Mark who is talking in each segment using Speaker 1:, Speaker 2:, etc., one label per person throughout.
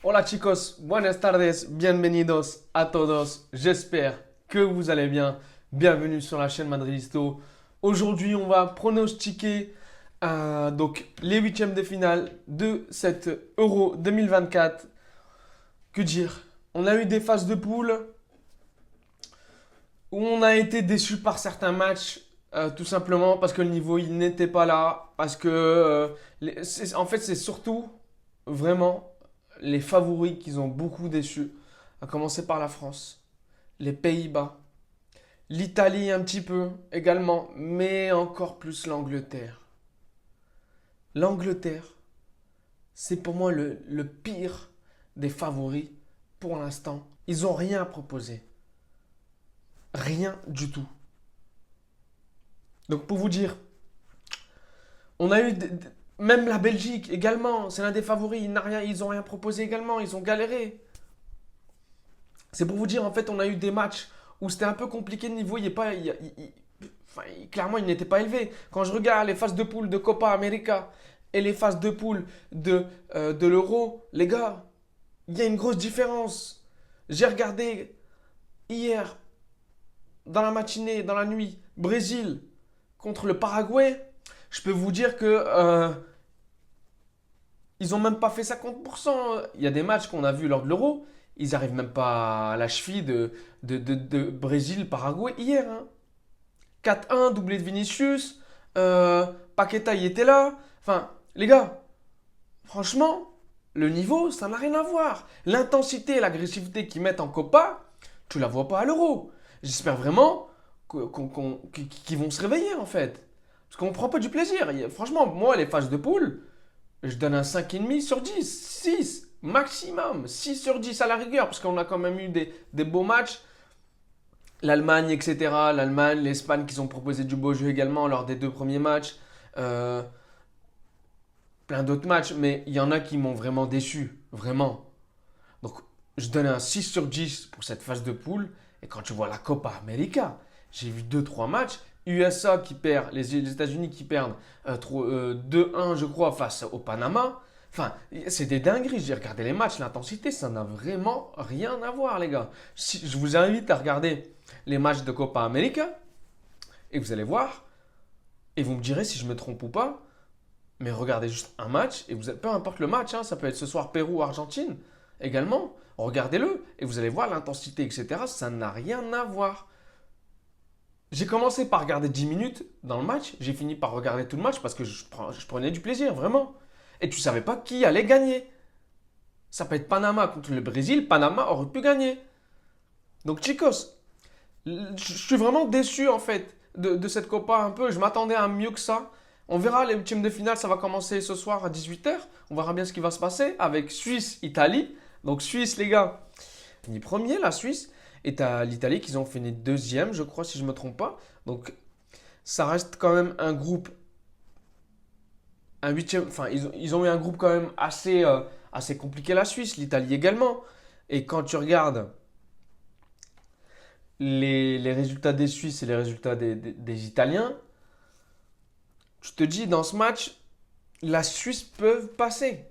Speaker 1: Hola chicos, buenas tardes, bienvenidos a todos. J'espère que vous allez bien. Bienvenue sur la chaîne Madridisto. Aujourd'hui, on va pronostiquer donc les huitièmes de finale de cet Euro 2024. Que dire? On a eu des phases de poule où on a été déçu par certains matchs, tout simplement parce que le niveau il n'était pas là, parce que en fait c'est surtout vraiment les favoris qui ont beaucoup déçu, à commencer par la France, les Pays-Bas, l'Italie un petit peu également, mais encore plus l'Angleterre. L'Angleterre, c'est pour moi le pire des favoris pour l'instant. Ils n'ont rien à proposer. Rien du tout. Donc pour vous dire, on a eu même la Belgique également, c'est l'un des favoris, ils n'ont rien proposé également, ils ont galéré. C'est pour vous dire, en fait, on a eu des matchs où c'était un peu compliqué le niveau, il est pas, enfin, clairement il n'était pas élevé. Quand je regarde les phases de poule de Copa América et les phases de poule de l'Euro, les gars, il y a une grosse différence. J'ai regardé hier, dans la matinée, dans la nuit, Brésil contre le Paraguay. Je peux vous dire que ils n'ont même pas fait 50%. Il y a des matchs qu'on a vus lors de l'Euro, ils n'arrivent même pas à la cheville de Brésil-Paraguay hier, hein. 4-1, doublé de Vinicius. Paqueta, il était là. Enfin, les gars, franchement, le niveau, ça n'a rien à voir. L'intensité et l'agressivité qu'ils mettent en Copa, tu la vois pas à l'Euro. J'espère vraiment qu'ils vont se réveiller, en fait. Parce qu'on prend pas du plaisir. Franchement, moi, les phases de poule, je donne un 5,5 sur 10, 6 maximum, 6 sur 10 à la rigueur, parce qu'on a quand même eu des beaux matchs. L'Allemagne, etc. L'Allemagne, l'Espagne qui ont proposé du beau jeu également lors des deux premiers matchs. Euh, Plein d'autres matchs, mais il y en a qui m'ont vraiment déçu, vraiment. Donc, je donne un 6 sur 10 pour cette phase de poule. Et quand tu vois la Copa América, j'ai vu deux trois matchs. USA qui perd, les États-Unis qui perdent 2-1, je crois, face au Panama. Enfin, c'est des dingueries. J'ai regardé les matchs, l'intensité, ça n'a vraiment rien à voir, les gars. Je vous invite à regarder les matchs de Copa América et vous allez voir. Et vous me direz si je me trompe ou pas. Mais regardez juste un match et peu importe le match, hein, ça peut être ce soir Pérou-Argentine également. Regardez-le et vous allez voir l'intensité, etc. Ça n'a rien à voir. J'ai commencé par regarder 10 minutes dans le match. J'ai fini par regarder tout le match parce que je prenais du plaisir, vraiment. Et tu savais pas qui allait gagner. Ça peut être Panama contre le Brésil. Panama aurait pu gagner. Donc, chicos, je suis vraiment déçu en fait de cette Copa un peu. Je m'attendais à mieux que ça. On verra les huitièmes de finale, ça va commencer ce soir à 18h. On verra bien ce qui va se passer avec Suisse-Italie. Donc Suisse, les gars, fini premier, la Suisse. Et t'as l'Italie qui ont fini deuxième, je crois, si je ne me trompe pas. Donc ça reste quand même un groupe, un huitième, enfin ils ont eu un groupe quand même assez compliqué, la Suisse, l'Italie également. Et quand tu regardes les résultats des Suisses et les résultats des Italiens, tu te dis dans ce match, la Suisse peut passer.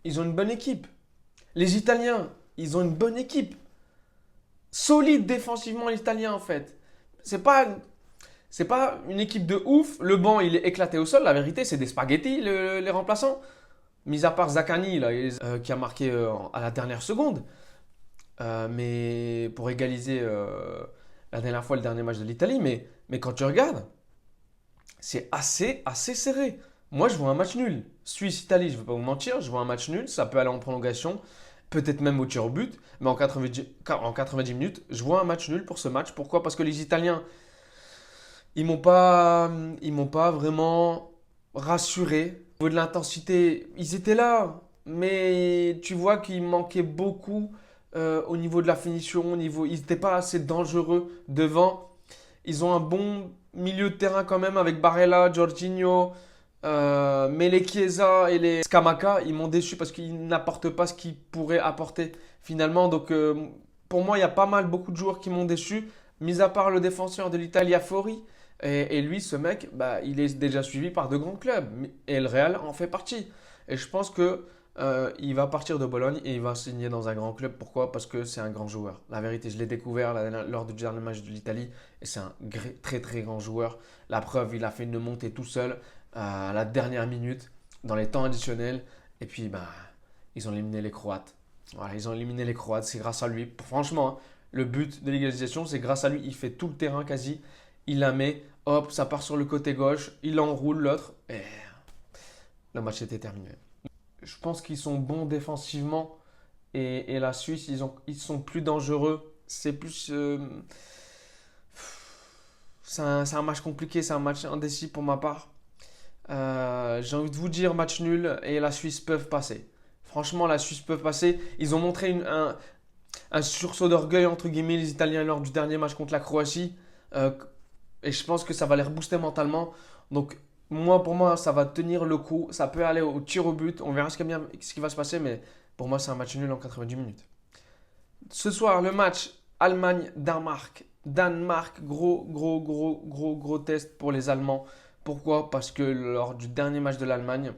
Speaker 1: Ils ont une bonne équipe. Les Italiens, ils ont une bonne équipe. Solide défensivement, les Italiens, en fait. C'est pas, c'est pas une équipe de ouf. Le banc, il est éclaté au sol. La vérité, c'est des spaghettis, les remplaçants. Mis à part Zaccani, là, qui a marqué à la dernière seconde. Mais pour égaliser la dernière fois le dernier match de l'Italie. Mais quand tu regardes, c'est assez serré. Moi, je vois un match nul. Suisse-Italie, je ne vais pas vous mentir, je vois un match nul. Ça peut aller en prolongation, peut-être même au tir au but. Mais en 90 minutes, je vois un match nul pour ce match. Pourquoi? Parce que les Italiens, ils m'ont pas, ils m'ont pas vraiment rassuré. Au niveau de l'intensité, ils étaient là. Mais tu vois qu'il manquait beaucoup au niveau de la finition. Ils n'étaient pas assez dangereux devant. Ils ont un bon milieu de terrain quand même avec Barella, Jorginho, Mele Chiesa et les Scamacca. Ils m'ont déçu parce qu'ils n'apportent pas ce qu'ils pourraient apporter finalement. Donc pour moi, il y a pas mal, beaucoup de joueurs qui m'ont déçu. Mis à part le défenseur de l'Italia Fori. Et lui, ce mec, bah, il est déjà suivi par de grands clubs. Et le Real en fait partie. Et je pense que il va partir de Bologne et il va signer dans un grand club. Pourquoi? Parce que c'est un grand joueur. La vérité, je l'ai découvert lors du dernier match de l'Italie et c'est un très très grand joueur. La preuve, il a fait une montée tout seul à la dernière minute, dans les temps additionnels. Et puis, bah, ils ont éliminé les Croates. Voilà, ils ont éliminé les Croates. C'est grâce à lui. Franchement, hein, le but de l'égalisation, c'est grâce à lui. Il fait tout le terrain quasi. Il la met. Hop, ça part sur le côté gauche. Il enroule l'autre. Et le match était terminé. Je pense qu'ils sont bons défensivement. Et la Suisse, ils sont plus dangereux. C'est plus. C'est un match compliqué. C'est un match indécis pour ma part. J'ai envie de vous dire match nul et la Suisse peuvent passer. Franchement, la Suisse peut passer. Ils ont montré un sursaut d'orgueil, entre guillemets, les Italiens lors du dernier match contre la Croatie. Euh, et je pense que ça va les rebooster mentalement. Donc, pour moi, ça va tenir le coup. Ça peut aller au tir au but. On verra ce qui va se passer. Mais pour moi, c'est un match nul en 90 minutes. Ce soir, le match Allemagne-Danemark. Danemark, gros test pour les Allemands. Pourquoi? Parce que lors du dernier match de l'Allemagne,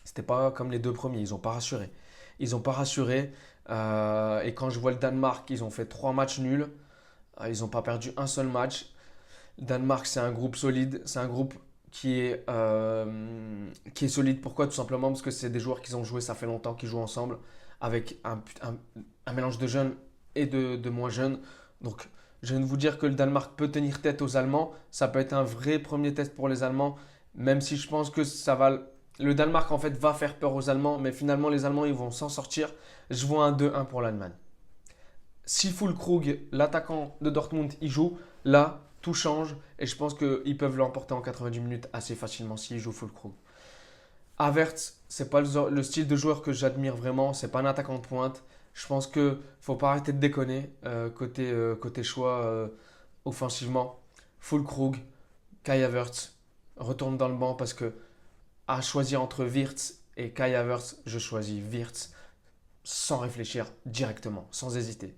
Speaker 1: c'était pas comme les deux premiers. Ils n'ont pas rassuré. Ils n'ont pas rassuré. Et quand je vois le Danemark, ils ont fait 3 matchs nuls. Ils n'ont pas perdu un seul match. Le Danemark, c'est un groupe solide. C'est un groupe qui est solide. Pourquoi? Tout simplement parce que c'est des joueurs qui ont joué, ça fait longtemps qu'ils jouent ensemble, avec un mélange de jeunes et de moins jeunes. Donc, je viens de vous dire que le Danemark peut tenir tête aux Allemands. Ça peut être un vrai premier test pour les Allemands, même si je pense que ça va. Le Danemark, en fait, va faire peur aux Allemands, mais finalement, les Allemands, ils vont s'en sortir. Je vois un 2-1 pour l'Allemagne. Si Füllkrug, l'attaquant de Dortmund, il joue, là, tout change et je pense qu'ils peuvent l'emporter en 90 minutes assez facilement s'il joue Füllkrug. Havertz, c'est pas le style de joueur que j'admire vraiment, c'est pas un attaquant de pointe. Je pense que faut pas arrêter de déconner côté choix offensivement. Füllkrug, Kai Havertz retourne dans le banc parce que à choisir entre Wirtz et Kai Havertz, je choisis Wirtz sans réfléchir directement, sans hésiter.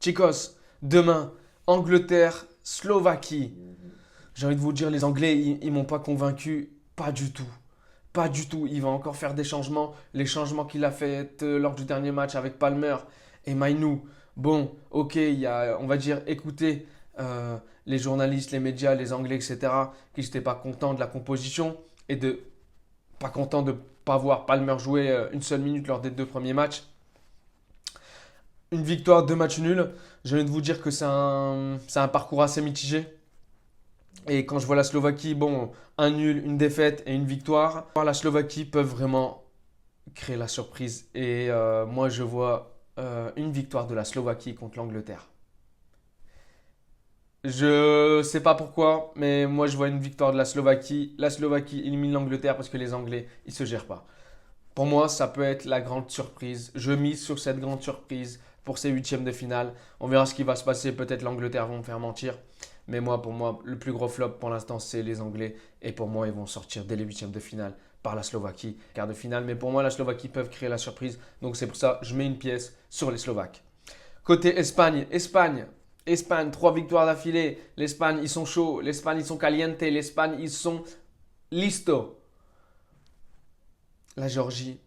Speaker 1: Chicos, demain, Angleterre, Slovaquie. J'ai envie de vous dire, les Anglais, ils m'ont pas convaincu. Pas du tout. Pas du tout. Il va encore faire des changements. Les changements qu'il a fait lors du dernier match avec Palmer et Mainou. Bon, ok, on va dire, écoutez les journalistes, les médias, les Anglais, etc., qui n'étaient pas contents de la composition et pas contents de ne pas voir Palmer jouer une seule minute lors des 2 premiers matchs. Une victoire, 2 matchs nuls. Je viens de vous dire que c'est un parcours assez mitigé. Et quand je vois la Slovaquie, bon, un nul, une défaite et une victoire, la Slovaquie peut vraiment créer la surprise. Et moi, je vois une victoire de la Slovaquie contre l'Angleterre. Je sais pas pourquoi, mais moi, je vois une victoire de la Slovaquie. La Slovaquie élimine l'Angleterre parce que les Anglais, ils se gèrent pas. Pour moi, ça peut être la grande surprise. Je mise sur cette grande surprise pour ces huitièmes de finale. On verra ce qui va se passer. Peut-être l'Angleterre vont me faire mentir. Mais pour moi, le plus gros flop pour l'instant, c'est les Anglais. Et pour moi, ils vont sortir dès les huitièmes de finale par la Slovaquie, quart de finale. Mais pour moi, la Slovaquie peuvent créer la surprise. Donc c'est pour ça que je mets une pièce sur les Slovaques. Côté Espagne, 3 victoires d'affilée. L'Espagne, ils sont chauds. L'Espagne, ils sont caliente. L'Espagne, ils sont listo. La Géorgie,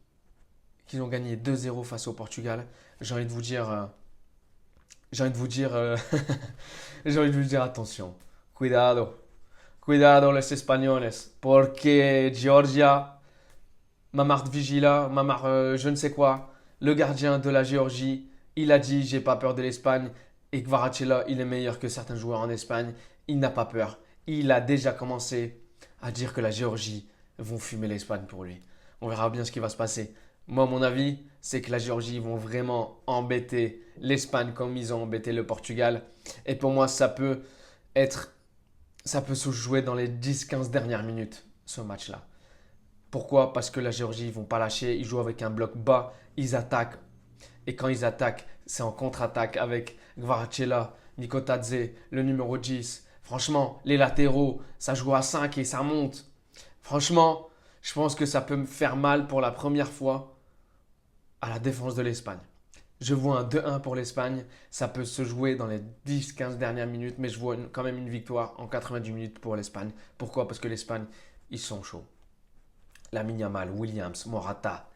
Speaker 1: qu'ils ont gagné 2-0 face au Portugal. J'ai envie de vous dire, j'ai envie de vous dire, j'ai envie de vous dire attention, cuidado les Espagnoles, porque Georgia, Mamard Vigila, Mamard je ne sais quoi, le gardien de la Géorgie, il a dit j'ai pas peur de l'Espagne et Kvaratskhelia, il est meilleur que certains joueurs en Espagne, il n'a pas peur, il a déjà commencé à dire que la Géorgie vont fumer l'Espagne pour lui. On verra bien ce qui va se passer. Moi, mon avis, c'est que la Géorgie vont vraiment embêter l'Espagne comme ils ont embêté le Portugal. Et pour moi, ça peut se jouer dans les 10-15 dernières minutes, ce match-là. Pourquoi? Parce que la Géorgie, ils vont pas lâcher. Ils jouent avec un bloc bas. Ils attaquent. Et quand ils attaquent, c'est en contre-attaque avec Kvaratskhelia, Nikotadze, le numéro 10. Franchement, les latéraux, ça joue à 5 et ça monte. Franchement, je pense que ça peut me faire mal pour la première fois à la défense de l'Espagne. Je vois un 2-1 pour l'Espagne. Ça peut se jouer dans les 10-15 dernières minutes, mais je vois quand même une victoire en 90 minutes pour l'Espagne. Pourquoi? Parce que l'Espagne, ils sont chauds. Lamine Yamal, Williams, Morata.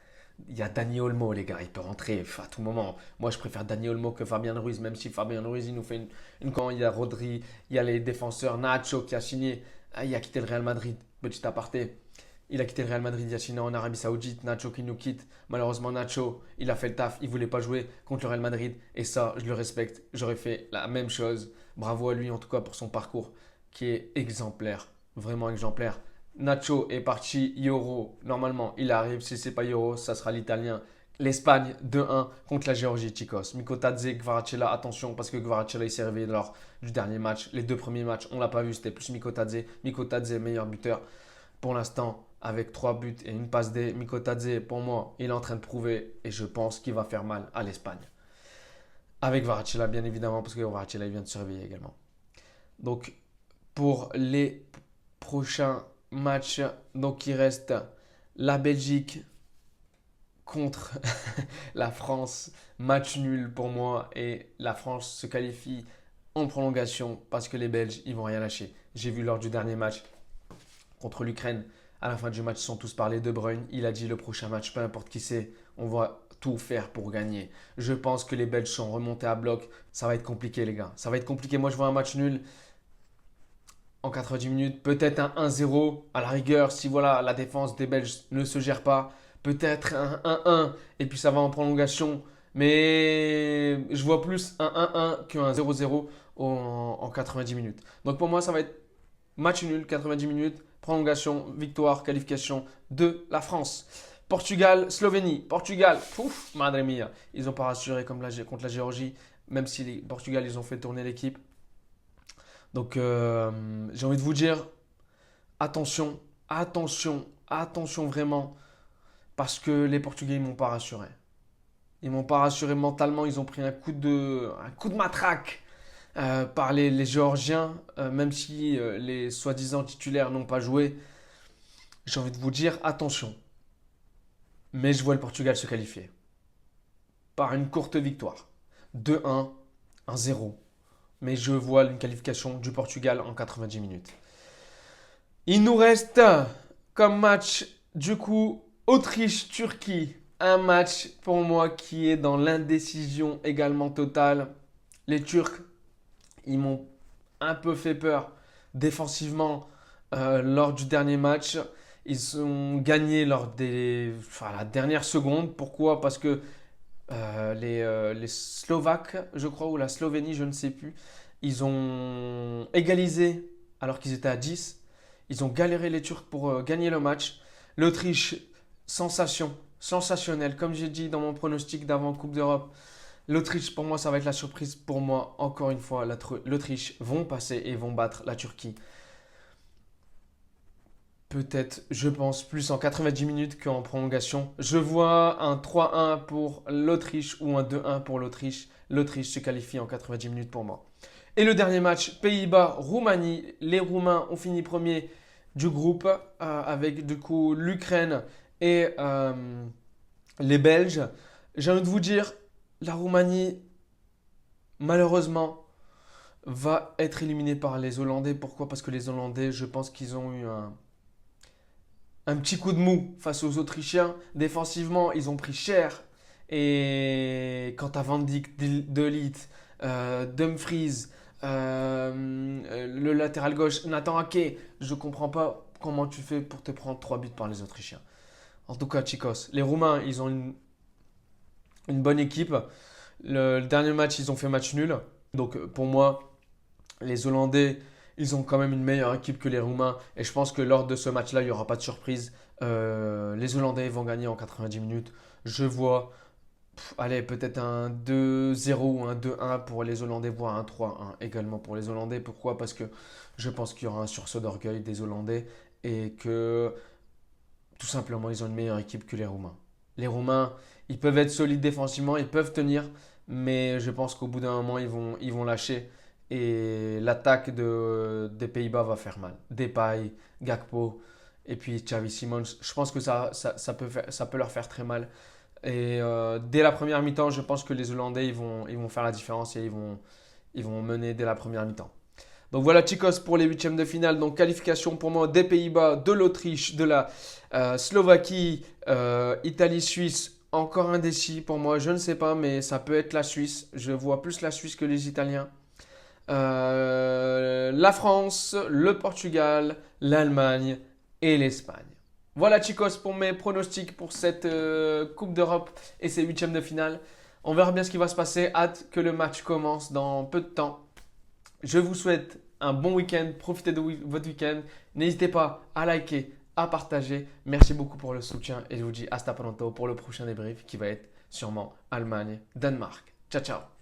Speaker 1: Il y a Dani Olmo, les gars, il peut rentrer à tout moment. Moi, je préfère Dani Olmo que Fabien Ruiz, même si Fabien Ruiz, il nous fait une quand il y a Rodri, il y a les défenseurs, Nacho qui a signé, il a quitté le Real Madrid, petit aparté. Il a quitté le Real Madrid, il a signé en Arabie Saoudite, Nacho qui nous quitte. Malheureusement, Nacho, il a fait le taf, il voulait pas jouer contre le Real Madrid. Et ça, je le respecte, j'aurais fait la même chose. Bravo à lui, en tout cas, pour son parcours qui est exemplaire, vraiment exemplaire. Nacho est parti, Euro, normalement il arrive, si c'est pas Euro, ça sera l'Italien. L'Espagne 2-1 contre la Géorgie, Chicos. Mikotadze, Kvaratskhelia, attention parce que Kvaratskhelia il s'est réveillé lors du dernier match. Les deux premiers matchs, on l'a pas vu, c'était plus Mikotadze. Mikotadze, meilleur buteur pour l'instant avec 3 buts et une passe D. Mikotadze, pour moi, il est en train de prouver et je pense qu'il va faire mal à l'Espagne. Avec Kvaratskhelia, bien évidemment, parce que Kvaratskhelia il vient de se réveiller également. Donc, pour les prochains matchs, donc il reste la Belgique contre la France, match nul pour moi et la France se qualifie en prolongation parce que les Belges ils vont rien lâcher. J'ai vu lors du dernier match contre l'Ukraine, à la fin du match ils sont tous parlé. De Bruyne, il a dit le prochain match, peu importe qui c'est, on va tout faire pour gagner. Je pense que les Belges sont remontés à bloc, ça va être compliqué les gars, ça va être compliqué. Moi je vois un match nul en 90 minutes, peut-être un 1-0 à la rigueur si voilà la défense des Belges ne se gère pas, peut-être un 1-1 et puis ça va en prolongation, mais je vois plus un 1-1 qu'un 0-0 en 90 minutes. Donc pour moi ça va être match nul, 90 minutes, prolongation, victoire, qualification de la France. Portugal, Slovénie. Portugal, pouf, madre mia. Ils n'ont pas rassuré comme contre la Géorgie, même si les Portugal ils ont fait tourner l'équipe. Donc, j'ai envie de vous dire, attention, attention, attention vraiment, parce que les Portugais, ils m'ont pas rassuré. Ils m'ont pas rassuré mentalement, ils ont pris un coup de matraque par les Géorgiens, même si les soi-disant titulaires n'ont pas joué. J'ai envie de vous dire, attention. Mais je vois le Portugal se qualifier par une courte victoire. 2-1, 1-0. Mais je vois une qualification du Portugal en 90 minutes. Il nous reste comme match, du coup, Autriche-Turquie. Un match pour moi qui est dans l'indécision également totale. Les Turcs, ils m'ont un peu fait peur défensivement lors du dernier match. Ils ont gagné la dernière seconde. Pourquoi? Parce que les Slovaques, je crois, ou la Slovénie, je ne sais plus, ils ont égalisé alors qu'ils étaient à 10. Ils ont galéré les Turcs pour gagner le match. L'Autriche, sensation, sensationnelle. Comme j'ai dit dans mon pronostic d'avant Coupe d'Europe, l'Autriche, pour moi, ça va être la surprise. Pour moi, encore une fois, l'Autriche vont passer et vont battre la Turquie. Peut-être, je pense, plus en 90 minutes qu'en prolongation. Je vois un 3-1 pour l'Autriche ou un 2-1 pour l'Autriche. L'Autriche se qualifie en 90 minutes pour moi. Et le dernier match, Pays-Bas-Roumanie. Les Roumains ont fini premier du groupe avec du coup l'Ukraine et les Belges. J'ai envie de vous dire, la Roumanie, malheureusement, va être éliminée par les Hollandais. Pourquoi? Parce que les Hollandais, je pense qu'ils ont eu un petit coup de mou face aux Autrichiens. Défensivement, ils ont pris cher. Et quant à Van Dijk, De Ligt, Dumfries, le latéral gauche, Nathan Ake, je ne comprends pas comment tu fais pour te prendre 3 buts par les Autrichiens. En tout cas, Chicos, les Roumains, ils ont une bonne équipe. Le dernier match, ils ont fait match nul. Donc pour moi, les Hollandais, ils ont quand même une meilleure équipe que les Roumains. Et je pense que lors de ce match-là, il n'y aura pas de surprise. Les Hollandais vont gagner en 90 minutes. Je vois, allez, peut-être un 2-0 ou un 2-1 pour les Hollandais, voire un 3-1 également pour les Hollandais. Pourquoi? Parce que je pense qu'il y aura un sursaut d'orgueil des Hollandais et que tout simplement, ils ont une meilleure équipe que les Roumains. Les Roumains, ils peuvent être solides défensivement, ils peuvent tenir, mais je pense qu'au bout d'un moment, ils vont lâcher. Et l'attaque des Pays-Bas va faire mal. Depay, Gakpo et puis Xavi Simons. Je pense que ça peut leur faire très mal. Et dès la première mi-temps, je pense que les Hollandais ils vont faire la différence et ils vont mener dès la première mi-temps. Donc voilà, chicos, pour les huitièmes de finale. Donc qualification pour moi des Pays-Bas, de l'Autriche, de la Slovaquie, Italie, Suisse. Encore indécis pour moi, je ne sais pas, mais ça peut être la Suisse. Je vois plus la Suisse que les Italiens. La France, le Portugal, l'Allemagne et l'Espagne. Voilà, chicos, pour mes pronostics pour cette Coupe d'Europe et ces huitièmes de finale. On verra bien ce qui va se passer. Hâte que le match commence dans peu de temps. Je vous souhaite un bon week-end. Profitez de votre week-end. N'hésitez pas à liker, à partager. Merci beaucoup pour le soutien et je vous dis hasta pronto pour le prochain débrief qui va être sûrement Allemagne-Danemark. Ciao, ciao.